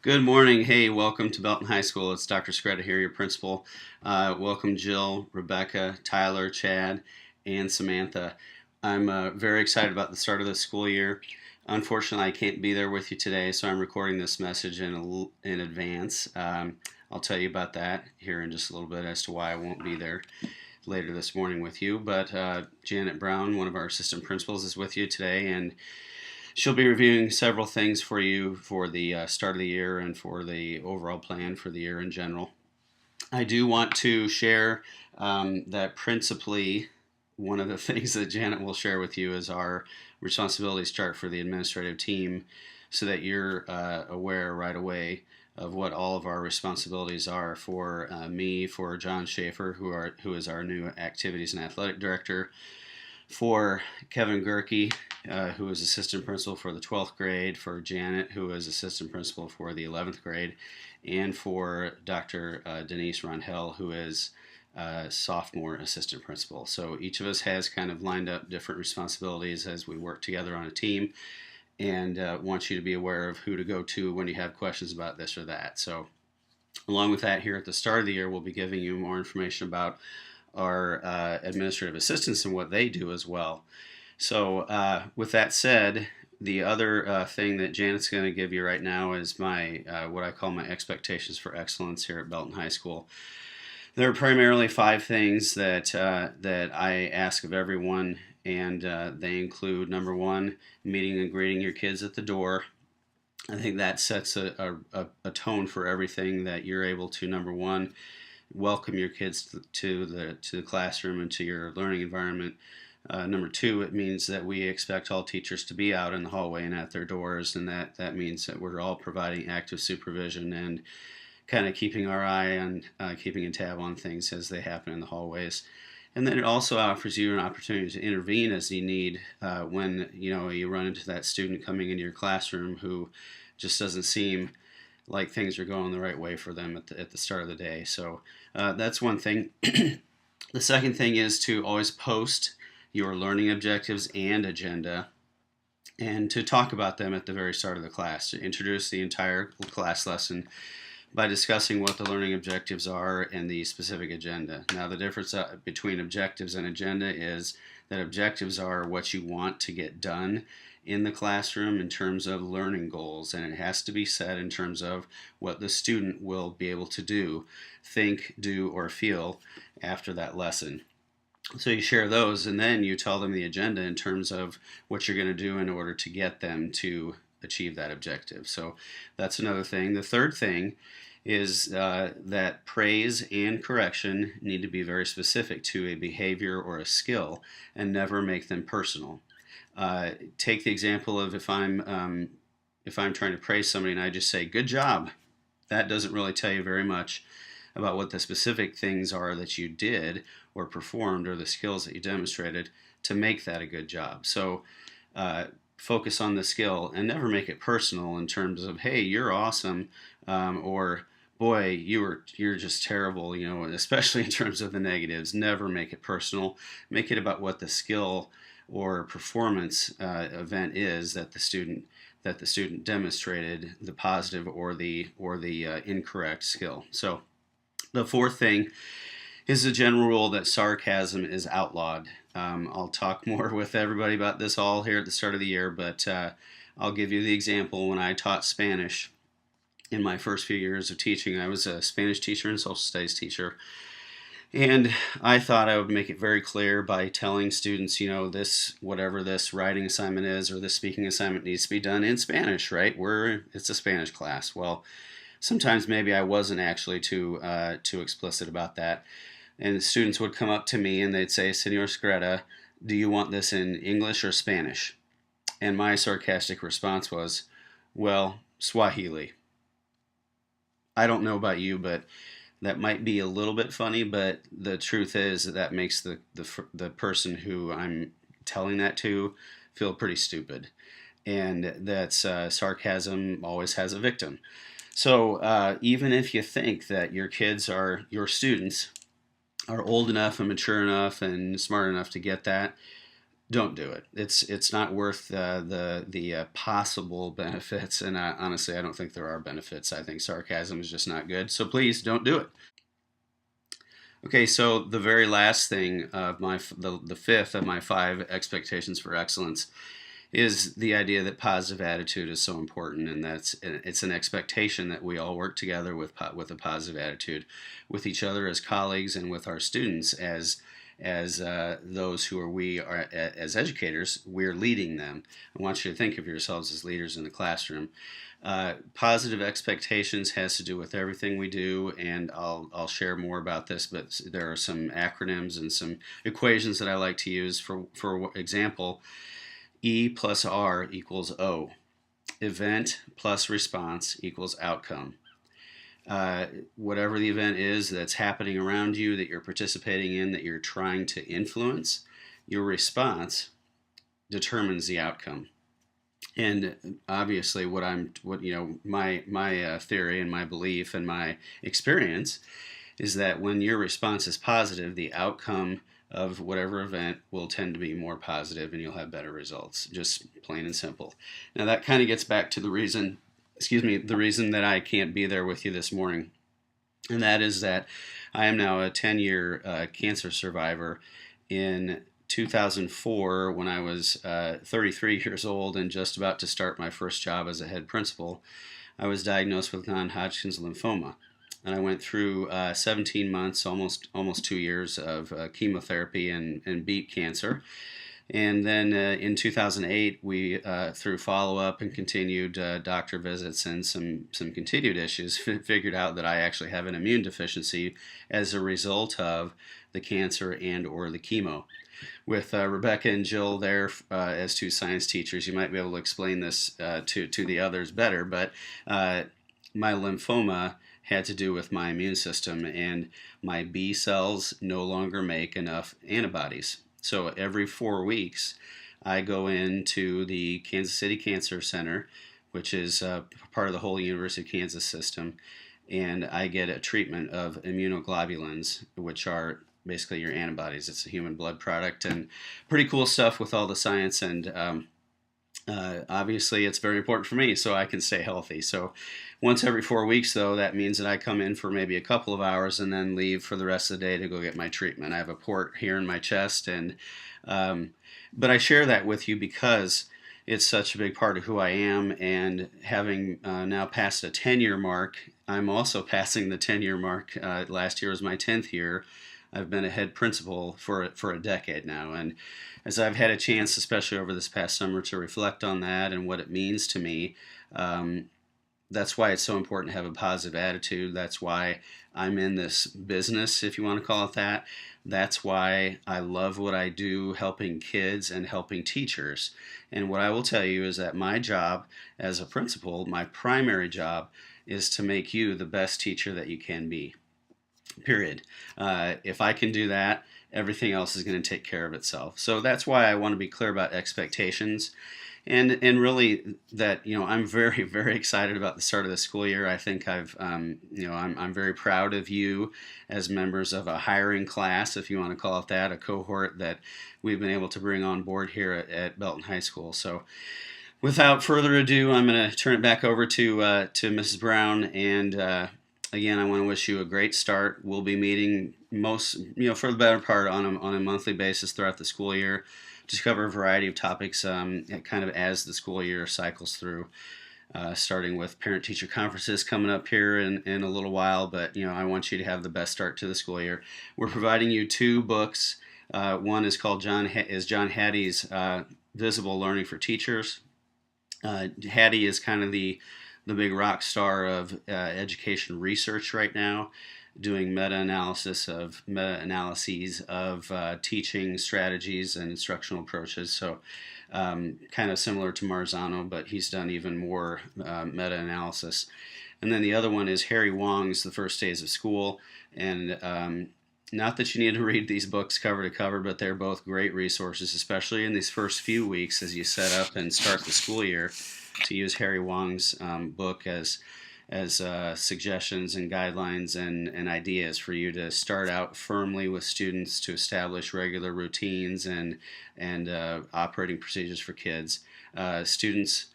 Good morning. Hey, welcome to Belton High School. It's Dr. Scretta here, your principal. Welcome Jill, Rebecca, Tyler, Chad, and Samantha. I'm very excited about the start of the school year. Unfortunately, I can't be there with you today, so I'm recording this message in advance. I'll tell you about that here in just a little bit as to why I won't be there later this morning with you. But Janet Brown, one of our assistant principals, is with you today, and she'll be reviewing several things for you for the start of the year and for the overall plan for the year in general. I do want to share that principally one of the things that Janet will share with you is our responsibilities chart for the administrative team so that you're aware right away of what all of our responsibilities are for me, for John Schaefer, who is our new activities and athletic director, for Kevin Gerke, who is assistant principal for the 12th grade, for Janet, who is assistant principal for the 11th grade, and for Dr. Denise Rondell, who is sophomore assistant principal. So each of us has kind of lined up different responsibilities as we work together on a team, and want you to be aware of who to go to when you have questions about this or that. So along with that, here at the start of the year, we'll be giving you more information about our administrative assistants and what they do as well. So with that said, the other thing that Janet's going to give you right now is my what I call my expectations for excellence here at Belton High School. There are primarily 5 things that I ask of everyone, and they include: number 1, meeting and greeting your kids at the door. I think that sets a tone for everything, that you're able to, number 1, welcome your kids to the classroom and to your learning environment. Number 2, it means that we expect all teachers to be out in the hallway and at their doors, and that means that we're all providing active supervision and kind of keeping our eye on keeping a tab on things as they happen in the hallways. And then it also offers you an opportunity to intervene as you need when you run into that student coming into your classroom who just doesn't seem like things are going the right way for them at the start of the day. So that's one thing. The second thing is to always post your learning objectives and agenda, and to talk about them at the very start of the class, to introduce the entire class lesson by discussing what the learning objectives are and the specific agenda. Now, the difference between objectives and agenda is that objectives are what you want to get done in the classroom in terms of learning goals, and it has to be set in terms of what the student will be able to do, think, do, or feel after that lesson. So you share those, and then you tell them the agenda in terms of what you're going to do in order to get them to achieve that objective. So that's another thing. The third thing is that praise and correction need to be very specific to a behavior or a skill and never make them personal. Take the example of if I'm trying to praise somebody and I just say, "Good job," that doesn't really tell you very much about what the specific things are that you did or performed, or the skills that you demonstrated to make that a good job. So focus on the skill and never make it personal in terms of, "Hey, you're awesome," or "Boy, you're just terrible," especially in terms of the negatives. Never make it personal. Make it about what the skill or performance event is that the student demonstrated, the positive or the incorrect skill. So the fourth thing is the general rule that sarcasm is outlawed. I'll talk more with everybody about this all here at the start of the year, but I'll give you the example. When I taught Spanish in my first few years of teaching, I was a Spanish teacher and social studies teacher. And I thought I would make it very clear by telling students, whatever this writing assignment is or this speaking assignment needs to be done in Spanish, right? It's a Spanish class. Well, sometimes maybe I wasn't actually too explicit about that. And students would come up to me and they'd say, "Senor Scretta, do you want this in English or Spanish?" And my sarcastic response was, "Well, Swahili." I don't know about you, but that might be a little bit funny, but the truth is that makes the person who I'm telling that to feel pretty stupid. And that's sarcasm always has a victim. So even if you think that your students are old enough and mature enough and smart enough to get that, don't do it. It's not worth the possible benefits. And honestly, I don't think there are benefits. I think sarcasm is just not good. So please don't do it. Okay, so the very last thing of the fifth of my five expectations for excellence is the idea that positive attitude is so important, and it's an expectation that we all work together with a positive attitude, with each other as colleagues and with our students as those who are we are as educators. We're leading them. I want you to think of yourselves as leaders in the classroom. Positive expectations has to do with everything we do, and I'll share more about this. But there are some acronyms and some equations that I like to use. For example, E plus R equals O. Event plus response equals outcome. Whatever the event is that's happening around you, that you're participating in, that you're trying to influence, your response determines the outcome. And obviously, my theory and my belief and my experience is that when your response is positive, the outcome of whatever event will tend to be more positive and you'll have better results. Just plain and simple. Now, that kind of gets back to the reason that I can't be there with you this morning. And that is that I am now a 10-year cancer survivor. In 2004, when I was 33 years old and just about to start my first job as a head principal, I was diagnosed with non-Hodgkin's lymphoma. And I went through 17 months, almost 2 years of chemotherapy and beat cancer. And then in 2008, we, through follow-up and continued doctor visits and some continued issues, figured out that I actually have an immune deficiency as a result of the cancer and or the chemo. With Rebecca and Jill there as two science teachers, you might be able to explain this to the others better, but my lymphoma had to do with my immune system, and my B cells no longer make enough antibodies. So every 4 weeks, I go into the Kansas City Cancer Center, which is part of the whole University of Kansas system, and I get a treatment of immunoglobulins, which are basically your antibodies. It's a human blood product, and pretty cool stuff with all the science, and obviously it's very important for me so I can stay healthy. So once every 4 weeks, though, that means that I come in for maybe a couple of hours and then leave for the rest of the day to go get my treatment. I have a port here in my chest, and but I share that with you because it's such a big part of who I am, and having now passed a 10-year mark, I'm also passing the 10-year mark. Last year was my 10th year. I've been a head principal for a decade now, and as I've had a chance, especially over this past summer, to reflect on that and what it means to me, that's why it's so important to have a positive attitude. That's why I'm in this business, if you want to call it that. That's why I love what I do, helping kids and helping teachers. And what I will tell you is that my job as a principal, my primary job, is to make you the best teacher that you can be. Period. If I can do that, everything else is going to take care of itself. So that's why I want to be clear about expectations, and really that I'm very, very excited about the start of the school year. I think I'm very proud of you as members of a hiring class, if you want to call it that, a cohort that we've been able to bring on board here at Belton High School. So without further ado, I'm going to turn it back over to Mrs. Brown, and again, I want to wish you a great start. We'll be meeting for the better part on a monthly basis throughout the school year to cover a variety of topics kind of as the school year cycles through, starting with parent-teacher conferences coming up here in a little while. But, I want you to have the best start to the school year. We're providing you 2 books. One is called John Hattie's Visible Learning for Teachers. Hattie is kind of the big rock star of education research right now, doing meta-analyses of teaching strategies and instructional approaches. So kind of similar to Marzano, but he's done even more meta-analysis. And then the other one is Harry Wong's The First Days of School. And not that you need to read these books cover to cover, but they're both great resources, especially in these first few weeks as you set up and start the school year, to use Harry Wong's book as as suggestions and guidelines and ideas for you to start out firmly with students to establish regular routines and operating procedures for kids. Students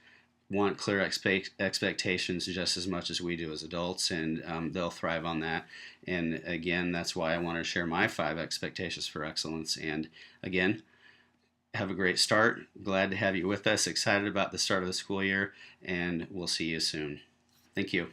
want clear expectations just as much as we do as adults, and they'll thrive on that. And again, that's why I want to share my 5 expectations for excellence. And again, have a great start. Glad to have you with us. Excited about the start of the school year, and we'll see you soon. Thank you.